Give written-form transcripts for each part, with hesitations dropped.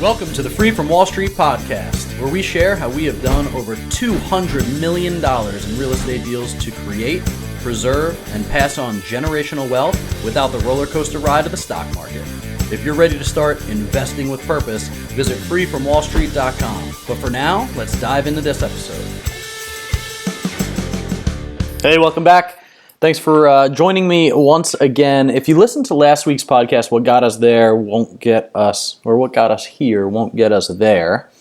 Welcome to the Free from Wall Street podcast, where we share how we have done over $200 million in real estate deals to create, preserve, and pass on generational wealth without the roller coaster ride of the stock market. If you're ready to start investing with purpose, visit freefromwallstreet.com. But for now, let's dive into this episode. Hey, welcome back. Thanks for joining me once again. If you listened to last week's podcast, what got us there won't get us, or what got us here won't get us there.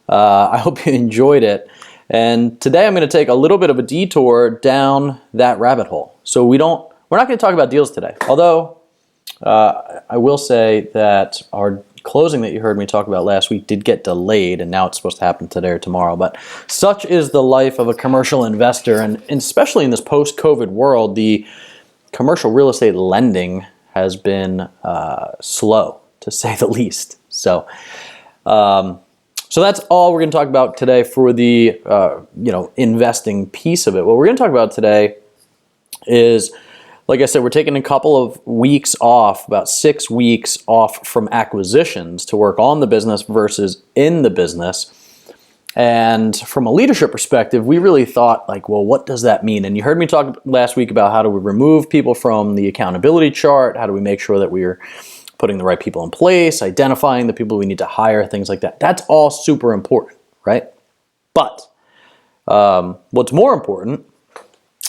I hope you enjoyed it. And today I'm going to take a little bit of a detour down that rabbit hole. So we're not going to talk about deals today. Although I will say that our closing that you heard me talk about last week did get delayed, and now it's supposed to happen today or tomorrow. But such is the life of a commercial investor, and especially in this post-COVID world, the commercial real estate lending has been slow, to say the least. So that's all we're going to talk about today for the investing piece of it. What we're going to talk about today is, like I said, we're taking a couple of weeks off, about 6 weeks off from acquisitions to work on the business versus in the business. And from a leadership perspective, we really thought, what does that mean? And you heard me talk last week about how do we remove people from the accountability chart? How do we make sure that we're putting the right people in place, identifying the people we need to hire, things like that. That's all super important, right? But what's more important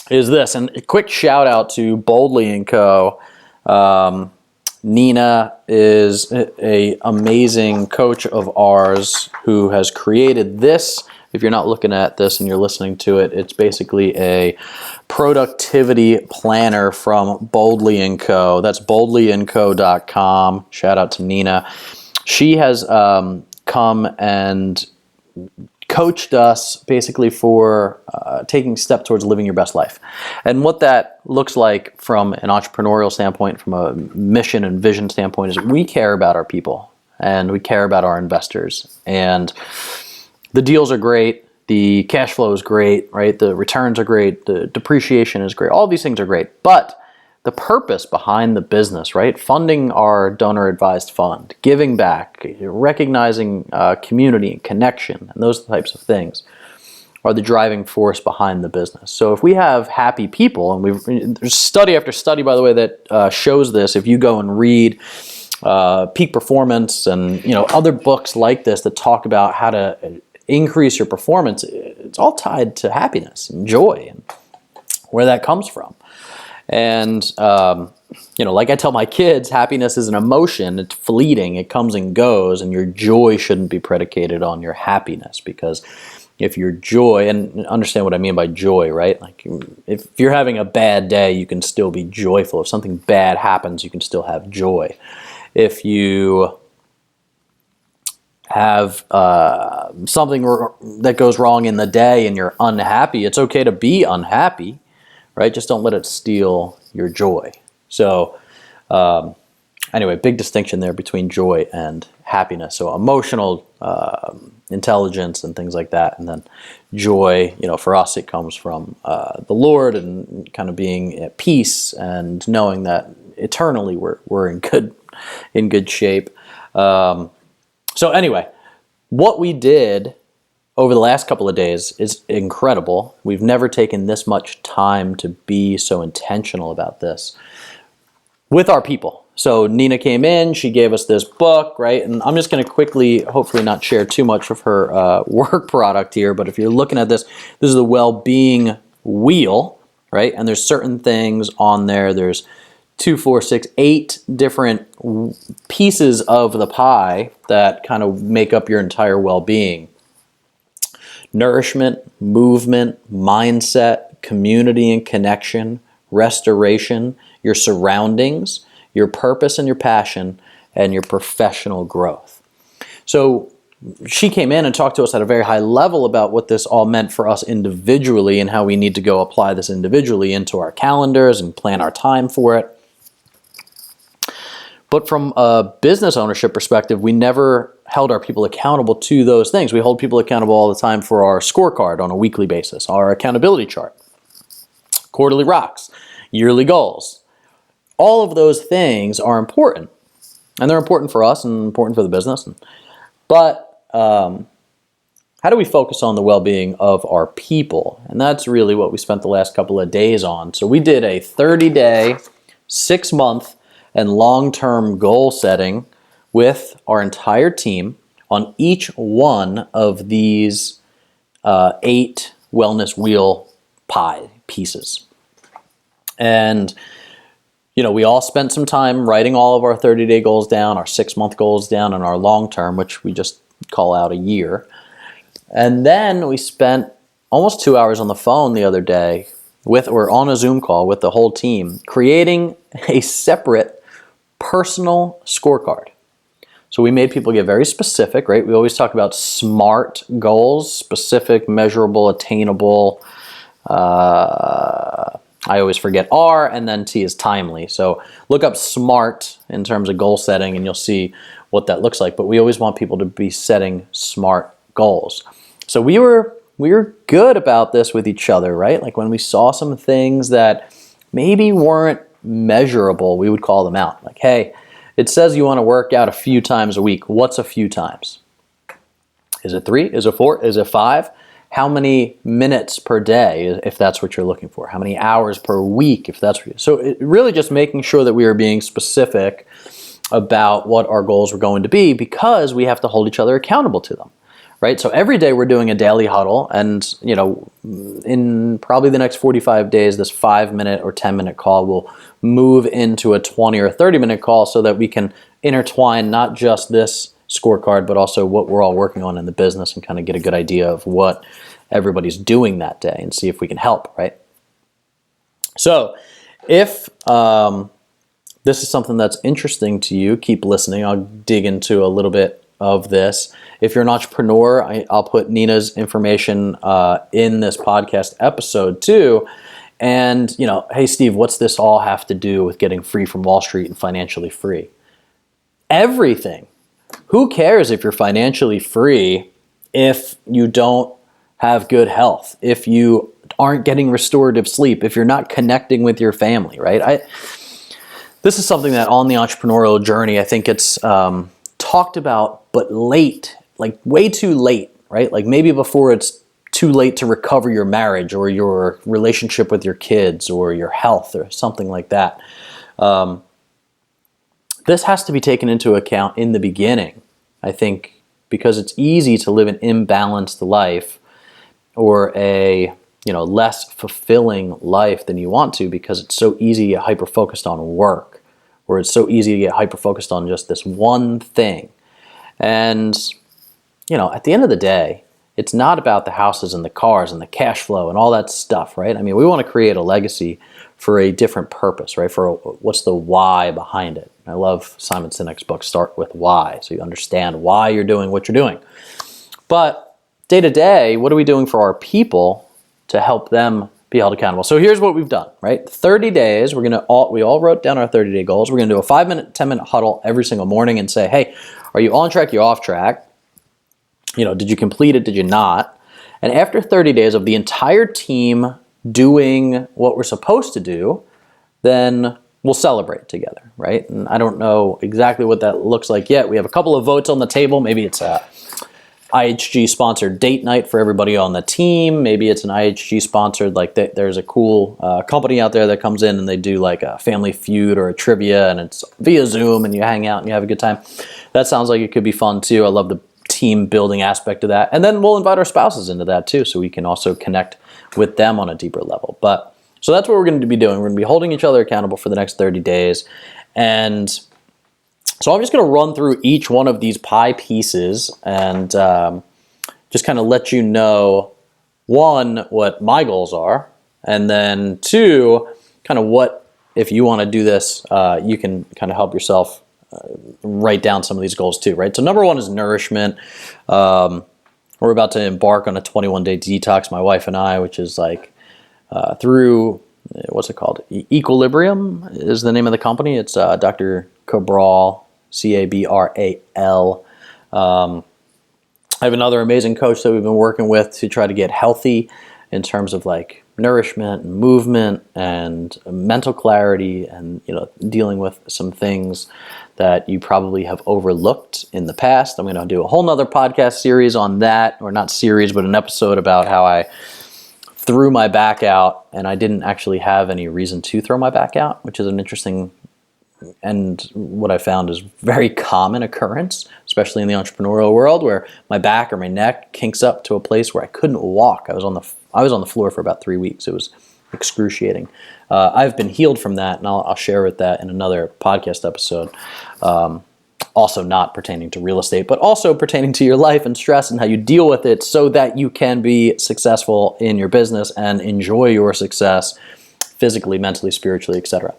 is this, and a quick shout out to Boldly & Co. Nina is an amazing coach of ours who has created this. If you're not looking at this and you're listening to it, it's basically a productivity planner from Boldly & Co. That's boldlyandco.com. Shout out to Nina. She has come and coached us basically for taking a step towards living your best life. And what that looks like from an entrepreneurial standpoint, from a mission and vision standpoint, is we care about our people and we care about our investors. And the deals are great. The cash flow is great, right? The returns are great. The depreciation is great. All these things are great. But the purpose behind the business, right? Funding our donor-advised fund, giving back, recognizing community and connection, and those types of things are the driving force behind the business. So if we have happy people, and there's study after study, by the way, that shows this. If you go and read Peak Performance and other books like this that talk about how to increase your performance, it's all tied to happiness and joy and where that comes from. And, like I tell my kids, happiness is an emotion. It's fleeting. It comes and goes, and your joy shouldn't be predicated on your happiness, because if your joy, and understand what I mean by joy, right? Like if you're having a bad day, you can still be joyful. If something bad happens, you can still have joy. If you have something that goes wrong in the day and you're unhappy, it's okay to be unhappy, right? Just don't let it steal your joy. So anyway, big distinction there between joy and happiness. So emotional intelligence and things like that. And then joy, for us, it comes from the Lord and kind of being at peace and knowing that eternally we're in good shape. So anyway, what we did over the last couple of days is incredible. We've never taken this much time to be so intentional about this with our people. So Nina came in, she gave us this book, right? And I'm just going to quickly, hopefully not share too much of her work product here, but if you're looking at this is the well-being wheel, right? And there's certain things on there. There's 2, 4, 6, 8 different pieces of the pie that kind of make up your entire well-being. Nourishment, movement, mindset, community and connection, restoration, your surroundings, your purpose and your passion, and your professional growth. So she came in and talked to us at a very high level about what this all meant for us individually and how we need to go apply this individually into our calendars and plan our time for it. But from a business ownership perspective, we never held our people accountable to those things. We hold people accountable all the time for our scorecard on a weekly basis, our accountability chart, quarterly rocks, yearly goals. All of those things are important. And they're important for us and important for the business. But how do we focus on the well-being of our people? And that's really what we spent the last couple of days on. So we did a 30-day, 6-month, and long-term goal setting with our entire team on each one of these 8 wellness wheel pie pieces. And we all spent some time writing all of our 30-day goals down, our 6-month goals down, and our long-term, which we just call out a year. And then we spent almost 2 hours on the phone the other day or on a Zoom call with the whole team, creating a separate personal scorecard. So we made people get very specific, right? We always talk about SMART goals: specific, measurable, attainable. I always forget R, and then T is timely. So look up SMART in terms of goal setting, and you'll see what that looks like. But we always want people to be setting SMART goals. So we were good about this with each other, right? Like when we saw some things that maybe weren't measurable, we would call them out. Like, hey, it says you want to work out a few times a week. What's a few times? Is it 3? Is it 4? Is it 5? How many minutes per day, if that's what you're looking for? How many hours per week, if that's what you're... So really just making sure that we are being specific about what our goals were going to be, because we have to hold each other accountable to them. Right? So every day we're doing a daily huddle, and in probably the next 45 days, this 5-minute or 10-minute call will move into a 20 or 30-minute call so that we can intertwine not just this scorecard, but also what we're all working on in the business, and kind of get a good idea of what everybody's doing that day and see if we can help, right? So if this is something that's interesting to you, keep listening. I'll dig into a little bit of this. If you're an entrepreneur, I'll put Nina's information in this podcast episode too. And, hey, Steve, what's this all have to do with getting free from Wall Street and financially free? Everything. Who cares if you're financially free if you don't have good health, if you aren't getting restorative sleep, if you're not connecting with your family, right? This is something that on the entrepreneurial journey, I think it's talked about, but late, like way too late, right? Like maybe before it's too late to recover your marriage or your relationship with your kids or your health or something like that. This has to be taken into account in the beginning, I think, because it's easy to live an imbalanced life or a less fulfilling life than you want to, because it's so easy to get hyper-focused on work, or it's so easy to get hyper-focused on just this one thing. And, at the end of the day, it's not about the houses and the cars and the cash flow and all that stuff, right? I mean, we want to create a legacy for a different purpose, right? For what's the why behind it. I love Simon Sinek's book, Start With Why, so you understand why you're doing what you're doing. But day to day, what are we doing for our people to help them be held accountable? So here's what we've done, right? 30 days, we all wrote down our 30-day goals. We're going to do a 5-minute, 10-minute huddle every single morning and say, hey, are you on track? You're off track. Did you complete it? Did you not? And after 30 days of the entire team doing what we're supposed to do, then we'll celebrate together, right? And I don't know exactly what that looks like yet. We have a couple of votes on the table. Maybe it's a IHG-sponsored date night for everybody on the team. Maybe it's an IHG-sponsored, there's a cool company out there that comes in and they do like a Family Feud or a trivia, and it's via Zoom, and you hang out and you have a good time. That sounds like it could be fun too. I love the team building aspect of that. And then we'll invite our spouses into that too, so we can also connect with them on a deeper level. So that's what we're going to be doing. We're going to be holding each other accountable for the next 30 days. And so I'm just going to run through each one of these pie pieces and just kind of let you know, one, what my goals are, and then two, kind of what, if you want to do this, you can kind of help yourself write down some of these goals too, right? So number one is nourishment. We're about to embark on a 21-day detox, my wife and I, which is like through, what's it called? Equilibrium is the name of the company. It's Dr. Cabral, Cabral. I have another amazing coach that we've been working with to try to get healthy in terms of like nourishment and movement and mental clarity, and dealing with some things that you probably have overlooked in the past. I'm going to do a whole nother podcast series on that, or not series, but an episode about how I threw my back out and I didn't actually have any reason to throw my back out, which is an interesting and what I found is very common occurrence, especially in the entrepreneurial world, where my back or my neck kinks up to a place where I couldn't walk. I was on the floor for about 3 weeks. It was excruciating. I've been healed from that, and I'll share with that in another podcast episode. Also not pertaining to real estate, but also pertaining to your life and stress and how you deal with it so that you can be successful in your business and enjoy your success physically, mentally, spiritually, etc.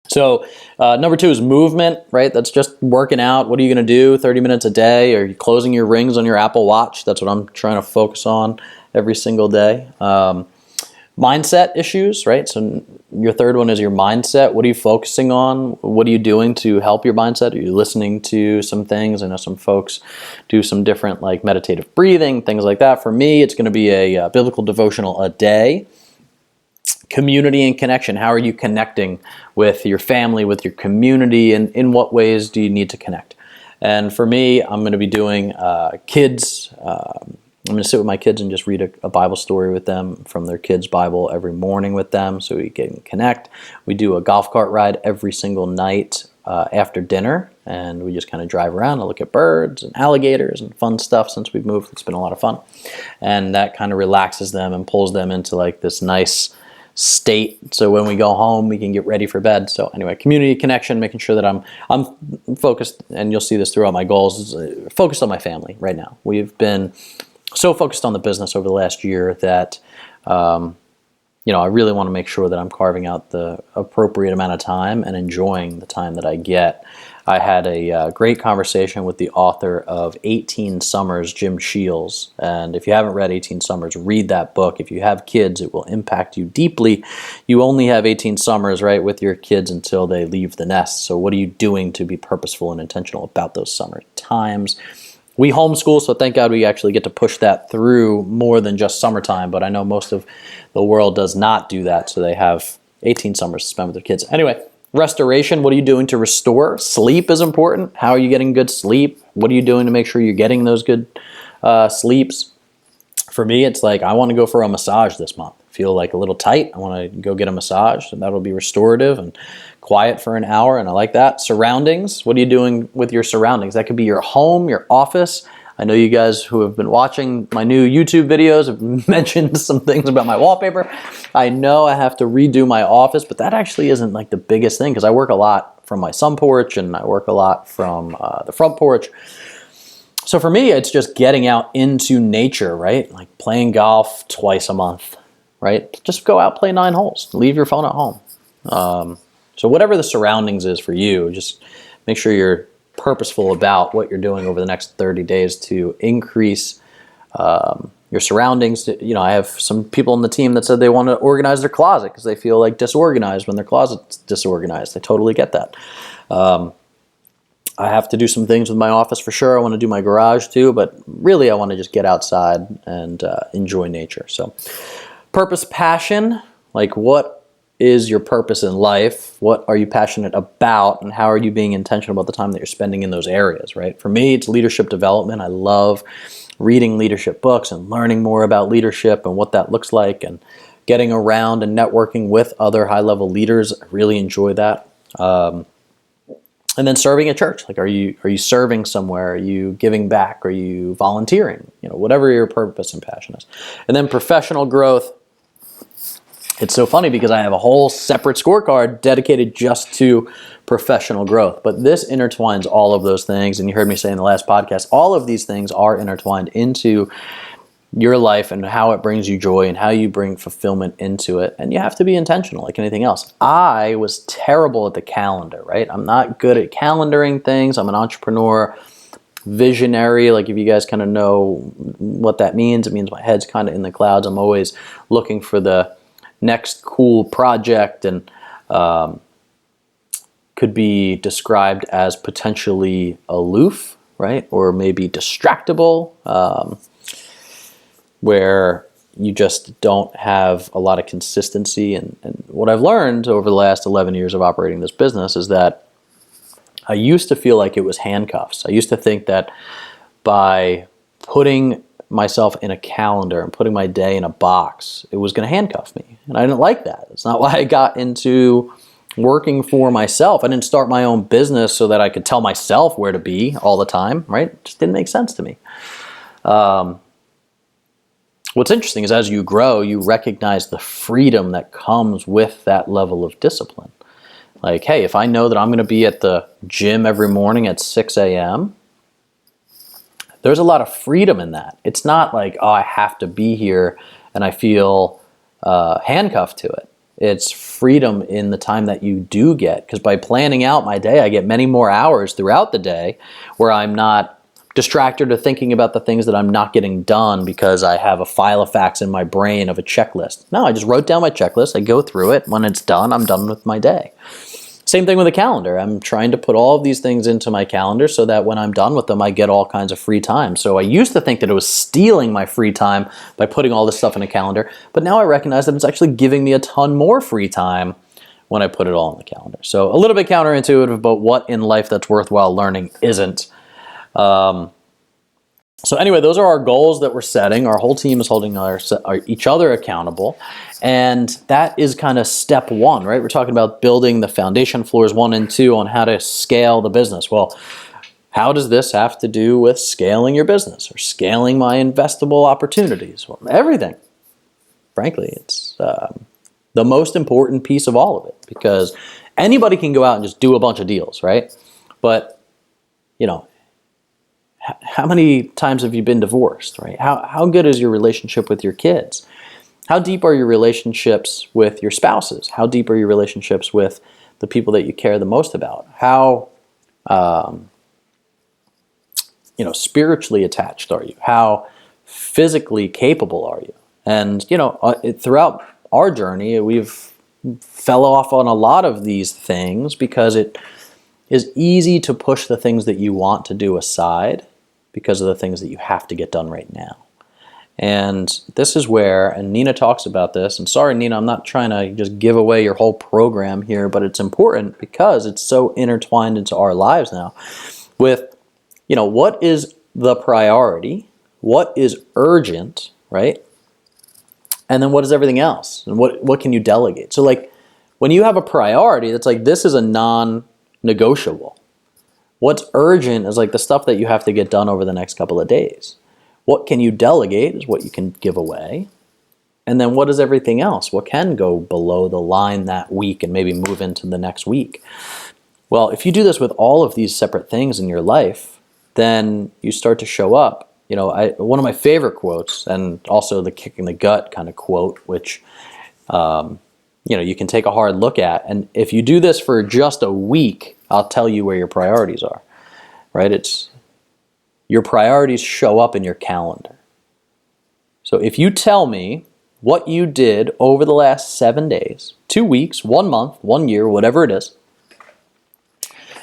So number 2 is movement, right? That's just working out. What are you going to do 30 minutes a day? Are you closing your rings on your Apple Watch? That's what I'm trying to focus on every single day. Mindset issues, right? So your third one is your mindset. What are you focusing on? What are you doing to help your mindset? Are you listening to some things? I know some folks do some different like meditative breathing, things like that. For me, it's going to be a biblical devotional a day. Community and connection. How are you connecting with your family, with your community, and in what ways do you need to connect? And for me, I'm going to be doing kids. I'm going to sit with my kids and just read a Bible story with them from their kids' Bible every morning with them so we can connect. We do a golf cart ride every single night after dinner, and we just kind of drive around and look at birds and alligators and fun stuff. Since we've moved, it's been a lot of fun. And that kind of relaxes them and pulls them into like this nice state, so when we go home we can get ready for bed. So anyway, community connection, making sure that I'm focused, and you'll see this throughout my goals, is focused on my family right now. We've been so focused on the business over the last year that I really want to make sure that I'm carving out the appropriate amount of time and enjoying the time that I get. I had a great conversation with the author of 18 Summers, Jim Shields. And if you haven't read 18 Summers, read that book. If you have kids, it will impact you deeply. You only have 18 summers, right, with your kids until they leave the nest. So what are you doing to be purposeful and intentional about those summer times? We homeschool, so thank God we actually get to push that through more than just summertime. But I know most of the world does not do that, so they have 18 summers to spend with their kids. Anyway, restoration, what are you doing to restore? Sleep is important. How are you getting good sleep? What are you doing to make sure you're getting those good sleeps? For me, it's like I want to go for a massage this month. Feel like a little tight. I want to go get a massage, and that'll be restorative and quiet for an hour, and I like that. Surroundings, what are you doing with your surroundings? That could be your home, your office. I know you guys who have been watching my new YouTube videos have mentioned some things about my wallpaper. I know I have to redo my office, but that actually isn't like the biggest thing because I work a lot from my sun porch and I work a lot from the front porch. So for me, it's just getting out into nature, right? Like playing golf twice a month, right? Just go out, play 9 holes, leave your phone at home. So whatever the surroundings is for you, just make sure you're purposeful about what you're doing over the next 30 days to increase your surroundings. I have some people on the team that said they want to organize their closet because they feel like disorganized when their closet's disorganized. I totally get that. I have to do some things with my office for sure. I want to do my garage too, but really I want to just get outside and enjoy nature. So purpose, passion, like what is your purpose in life? What are you passionate about? And how are you being intentional about the time that you're spending in those areas, right? For me, it's leadership development. I love reading leadership books and learning more about leadership and what that looks like and getting around and networking with other high-level leaders. I really enjoy that. And then serving at church. Like, are you serving somewhere? Are you giving back? Are you volunteering? Whatever your purpose and passion is. And then professional growth. It's so funny because I have a whole separate scorecard dedicated just to professional growth. But this intertwines all of those things. And you heard me say in the last podcast, all of these things are intertwined into your life and how it brings you joy and how you bring fulfillment into it. And you have to be intentional like anything else. I was terrible at the calendar, right? I'm not good at calendaring things. I'm an entrepreneur, visionary. Like if you guys kind of know what that means, it means my head's kind of in the clouds. I'm always looking for the next cool project and could be described as potentially aloof, right? Or maybe distractible, where you just don't have a lot of consistency. And what I've learned over the last 11 years of operating this business is that I used to feel like it was handcuffs. I used to think that by putting myself in a calendar and putting my day in a box, it was going to handcuff me. And I didn't like that. It's not why I got into working for myself. I didn't start my own business so that I could tell myself where to be all the time, right? It just didn't make sense to me. What's interesting is as you grow, you recognize the freedom that comes with that level of discipline. Like, hey, if I know that I'm going to be at the gym every morning at 6 a.m., there's a lot of freedom in that. It's not like, oh, I have to be here and I feel handcuffed to it. It's freedom in the time that you do get. Because by planning out my day, I get many more hours throughout the day where I'm not distracted or thinking about the things that I'm not getting done because I have a file of facts in my brain of a checklist. No, I just wrote down my checklist. I go through it. When it's done, I'm done with my day. Same thing with a calendar. I'm trying to put all of these things into my calendar so that when I'm done with them, I get all kinds of free time. So I used to think that it was stealing my free time by putting all this stuff in a calendar, but now I recognize that it's actually giving me a ton more free time when I put it all in the calendar. So a little bit counterintuitive, but what in life that's worthwhile learning isn't. So anyway, those are our goals that we're setting. Our whole team is holding each other accountable. And that is kind of step one, right? We're talking about building the foundation floors 1 and 2 on how to scale the business. Well, how does this have to do with scaling your business or scaling my investable opportunities? Well, everything. Frankly, it's the most important piece of all of it, because anybody can go out and just do a bunch of deals, right? But, you know, how many times have you been divorced, right? How good is your relationship with your kids? How deep are your relationships with your spouses? How deep are your relationships with the people that you care the most about? How, spiritually attached are you? How physically capable are you? And, throughout our journey, we've fell off on a lot of these things because it is easy to push the things that you want to do aside because of the things that you have to get done right now. And this is where, and Nina talks about this, and sorry, Nina, I'm not trying to just give away your whole program here, but it's important because it's so intertwined into our lives now with, what is the priority? What is urgent, right? And then what is everything else? And what can you delegate? So like when you have a priority that's like, this is a non-negotiable. What's urgent is like the stuff that you have to get done over the next couple of days. What can you delegate is what you can give away. And then what is everything else? What can go below the line that week and maybe move into the next week? Well, if you do this with all of these separate things in your life, then you start to show up. One of my favorite quotes, and also the kick in the gut kind of quote, which you can take a hard look at. And if you do this for just a week, I'll tell you where your priorities are, right? It's your priorities show up in your calendar. So if you tell me what you did over the last 7 days, 2 weeks, 1 month, 1 year, whatever it is,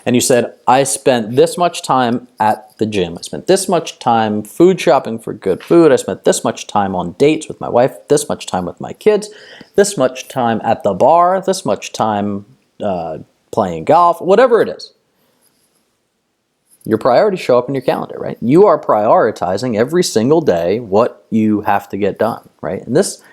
and you said, I spent this much time at the gym, I spent this much time food shopping for good food, I spent this much time on dates with my wife, this much time with my kids, this much time at the bar, this much time playing golf, whatever it is. Your priorities show up in your calendar, right? You are prioritizing every single day what you have to get done, right? And this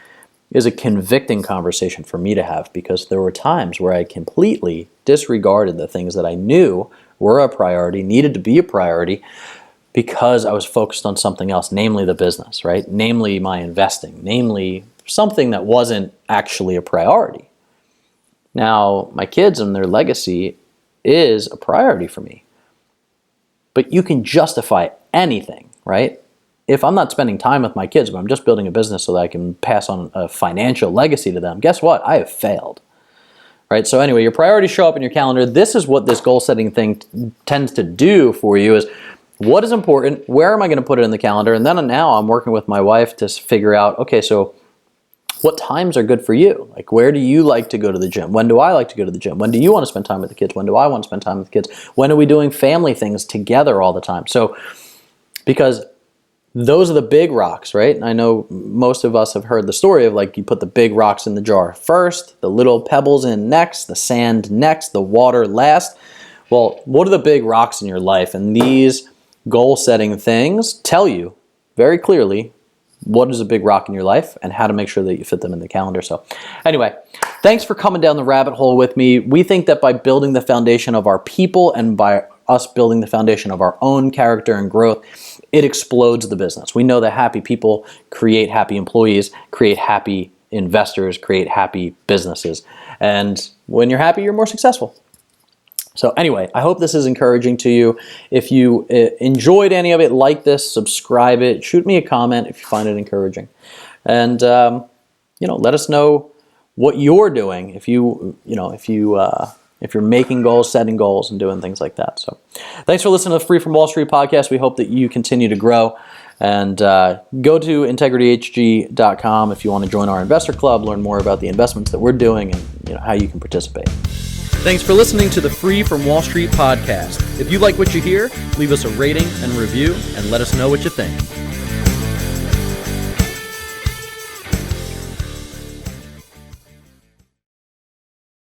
is a convicting conversation for me to have because there were times where I completely disregarded the things that I knew were a priority, needed to be a priority, because I was focused on something else, namely the business, right? Namely my investing, namely something that wasn't actually a priority. Now, my kids and their legacy is a priority for me. But you can justify anything, right? If I'm not spending time with my kids, but I'm just building a business so that I can pass on a financial legacy to them, guess what? I have failed, right? So anyway, your priorities show up in your calendar. This is what this goal setting thing tends to do for you is what is important? Where am I going to put it in the calendar? And then now I'm working with my wife to figure out, okay, so what times are good for you? Like, where do you like to go to the gym? When do I like to go to the gym? When do you want to spend time with the kids? When do I want to spend time with the kids? When are we doing family things together all the time? So, because those are the big rocks, right? And I know most of us have heard the story of like you put the big rocks in the jar first, the little pebbles in next, the sand next, the water last. Well, what are the big rocks in your life? And these goal-setting things tell you very clearly what is a big rock in your life and how to make sure that you fit them in the calendar. So anyway, thanks for coming down the rabbit hole with me. We think that by building the foundation of our people and by us building the foundation of our own character and growth, it explodes the business. We know that happy people create happy employees, create happy investors, create happy businesses. And when you're happy, you're more successful. So anyway, I hope this is encouraging to you. If you enjoyed any of it, like this, subscribe it, shoot me a comment if you find it encouraging. And, let us know what you're doing if you're making goals, setting goals, and doing things like that. So thanks for listening to the Free from Wall Street podcast. We hope that you continue to grow. And go to integrityhg.com if you want to join our investor club, learn more about the investments that we're doing and how you can participate. Thanks for listening to the Free from Wall Street podcast. If you like what you hear, leave us a rating and review and let us know what you think.